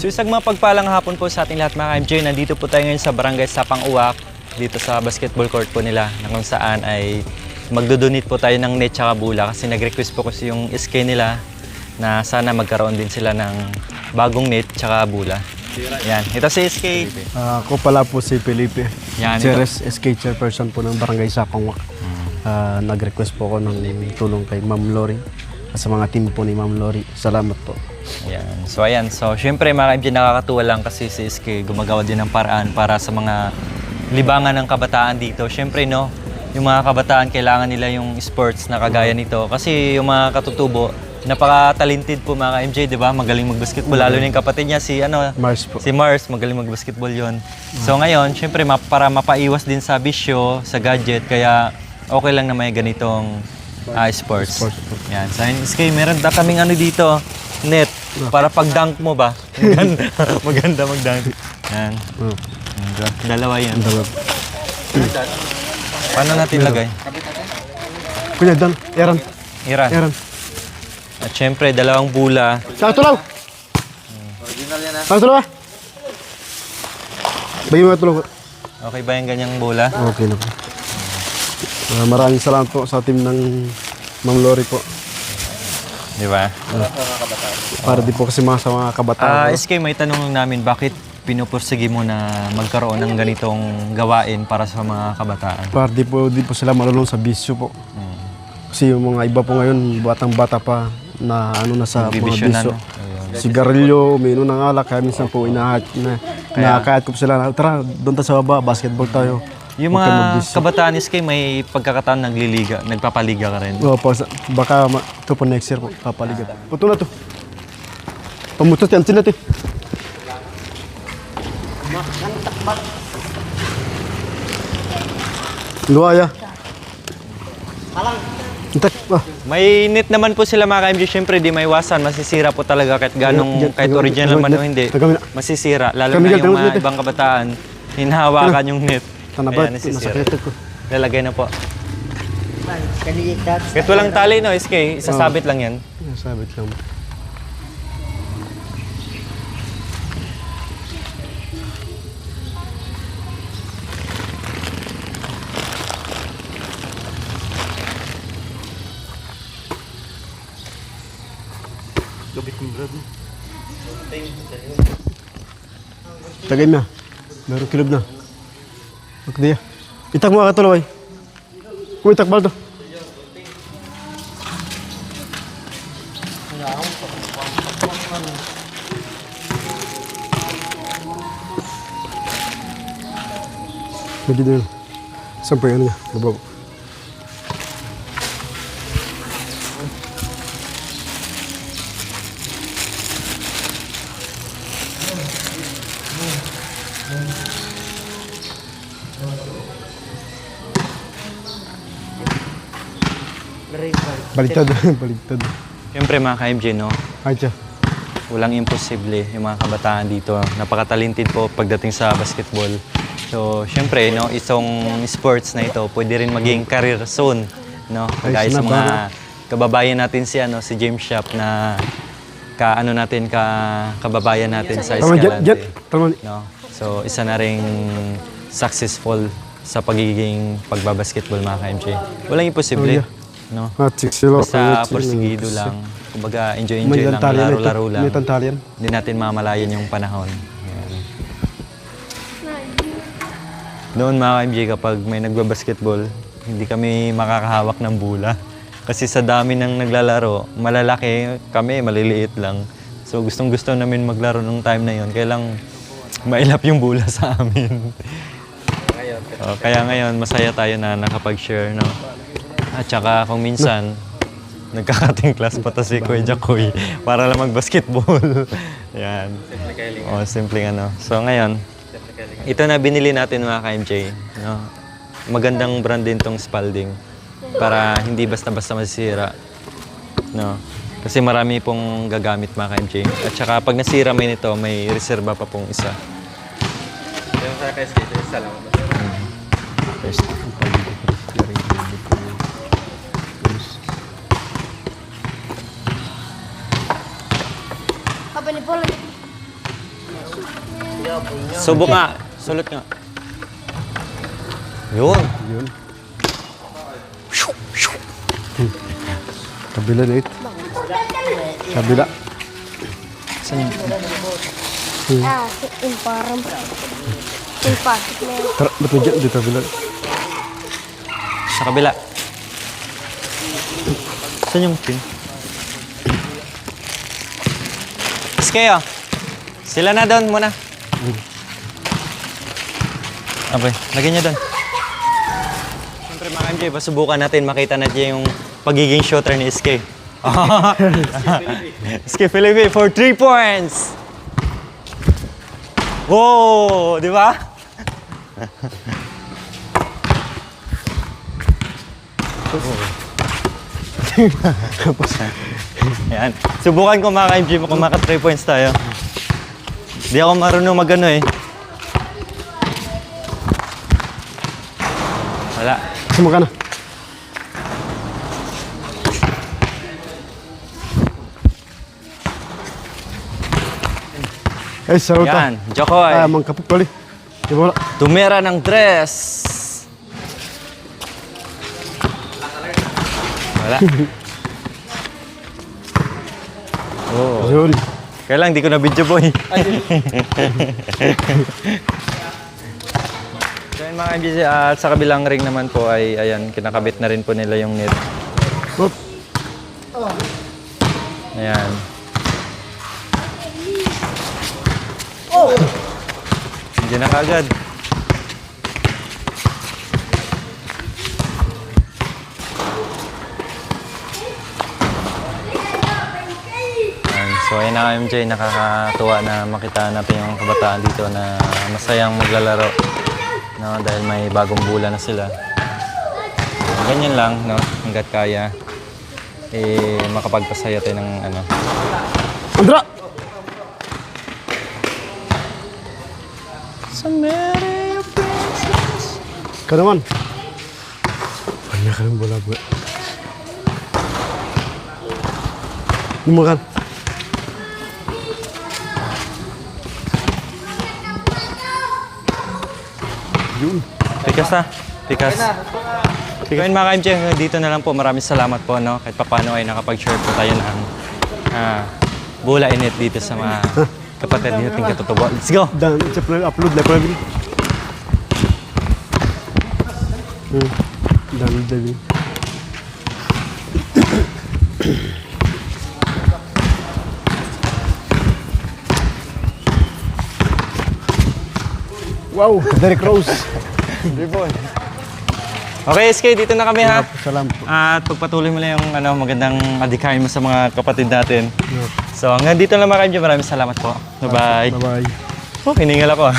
So isang mapagpalang hapon po sa ating lahat mga ka-MJ. Nandito po tayo ngayon sa Barangay Sapang Uwak, dito sa basketball court po nila, na kung saan ay magdodonate po tayo ng net tsaka bula kasi nag-request po kasi yung SK nila na sana magkaroon din sila ng bagong net tsaka bula. Yan, ito si SK. Ako pala po si Felipe. Yan, Ceres SK chairperson po ng Barangay Sapang Uwak. Nag-request po ako ng tulong kay Ma'am Lori at sa mga team po ni Ma'am Lori. Salamat po. Ayan. So ayan, so syempre mga ka-MJ, nakakatuwa lang kasi si SK gumagawa din ng paraan para sa mga libangan ng kabataan dito. Syempre no, yung mga kabataan kailangan nila yung sports na kagaya nito kasi yung mga katutubo napaka-talented po mga ka-MJ, di ba? Magaling mag-basketball, lalo na yung kapatid niya si Mars po. Si Mars, magaling mag-basketball 'yon. So ngayon, syempre para mapaiwas din sa bisyo, sa gadget, kaya okay lang na may ganitong sports. Yan. So SK, meron na kaming dito, net. Para pag-dunk mo ba? Maganda mag-dunk. Yan. Dalawa yan. Paano natin lagay? Kuya Dan, Eran. Iran. At syempre, dalawang bula. Sa tulaw. Original yan Sa tulaw. Bagay mga tulaw. Okay ba yung ganyang bula? Okay na po. Maraming salamat po sa team ng Ma'am Lori po. Di ba? Para di po kasi mga sa mga kabataan. SK, may tanong lang namin, bakit pinupursige mo na magkaroon ng ganitong gawain para sa mga kabataan? Para di po sila marunong sa bisyo po. Kasi yung mga iba po ngayon, batang-bata pa na na sa mga Nagbibisyo na, bisyo. no? Sigarilyo, umiinom ng alak, kaya minsan po nakakayat ko po sila, tara, doon tayo sa baba, basketball tayo. Yung Huwag kayo mga magbisyo. kabataan SK, may pagkakataon nagpapaliga ka rin. Oo po, baka ito po next year po, papaligat. Puto na to. Pamutot yan, sinat eh. Luaya. Intak. May net naman po sila mga ka-MJ, syempre di may iwasan, masisira po talaga kahit original man o hindi. Masisira, lalo na yung mga ibang kabataan, hinahawakan yung net. Tanabat, Ayan, nasisira. nasakit ko. Lalagay na po. Kahit walang tali no, SK, isasabit lang yan. Sabit lang. Tagay na. Meron kilob na. Okay, itak mo ka tuloy. Kung itak bal to. Pwede na yun. Sampai ano niya. Babaw. Baligtad. Baligtad. Syempre mga ka-MJ, no, Ay, tiya. walang imposible yung mga kabataan dito. Napaka-talented po pagdating sa basketball. So, syempre, no, itong sports na ito, pwede rin maging career soon, no? Kagaya sa mga kababayan natin si James Shop na kababayan natin sa Escalante. No? So, isa na ring successful sa pagiging pagbabasketball mga ka-MJ. Walang imposible, no? Basta porsigido lang. Kumbaga, enjoy lang, laro-laro lang. May tantalian. Hindi natin mamalayan yung panahon. Ayan. Noon mga ka-MJ, kapag may nagbabasketball, hindi kami makakahawak ng bula. Kasi sa dami ng naglalaro, malalaki kami, maliliit lang. So gustong-gusto namin maglaro nung time na yon. Kaya lang mailap yung bula sa amin. Kaya ngayon, masaya tayo na nakapag-share, no? At saka kung minsan, nagkakating class pa to si Kuya Jacoy para lang mag-basketball. Yan. Simpleng ano. So ngayon, ito na binili natin mga ka-MJ. No? Magandang brand din tong Spalding para hindi basta-basta masisira. No? Kasi marami pong gagamit mga ka-MJ. At saka pag nasira may nito, may reserba pa pong isa. Yung sa kay-skate, isa lang. Apa ni bola? Subok nga. Sulot nga. Yun. Yun. Kabila na ito. Kabila. Saan yun? Yung parang yung pasok na yun. Tara, ba't na dyan? Dito kabila. Sa kabila. Saan yung pin? Is kayo. Sila na doon muna. Okay, lagyan niyo doon. Siyempre mga MJ, pasubukan natin makita natin yung pagiging shooter ni SK. SK Felipe for 3 points! Wow! Di ba? Yan. Subukan ko mga MJ mo kung maka 3 points tayo. Di ako marunong magano eh. Wala. Sumaka na. Ay, sarota. Yan, Jokoy. Mangkapok kali. Di ba wala? Tumira ng dress. Wala. Oh. Yun. Kaya lang, di ko na video boy. So yun mga MJ, at sa kabilang ring naman po ay, ayan, kinakabit na rin po nila yung net. Oop. Ayan. Hindi na kaagad. Ayan, so ayun na MJ, nakakatuwa na makita natin yung kabataan dito na masayang maglalaro. No, dahil may bagong bola na sila. Ganyan lang, no, hanggat kaya. Makapagpasaya tayo ng ano. Andra! Ka naman. Banyak ka ng bola buat. Lumakan. Yun. Pikas na. Pikas. Ngayon mga MJ, dito na lang po. Maraming salamat po. No? Kahit paano ay nakapag-share po tayo ng bola init dito sa mga kapatid nating katutubo. Let's go! Dan, saya pernah upload lah pernah gini. Dan udah gini. Wow, Derek Rose. Okay, SK, dito na kami ha. Salam. At pagpatuloy mo lang yung magandang adikain mo sa mga kapatid natin. So hanggang dito lang mga MJ. Maraming salamat po. Bye-bye. Bye bye. Oh, hiningal ako.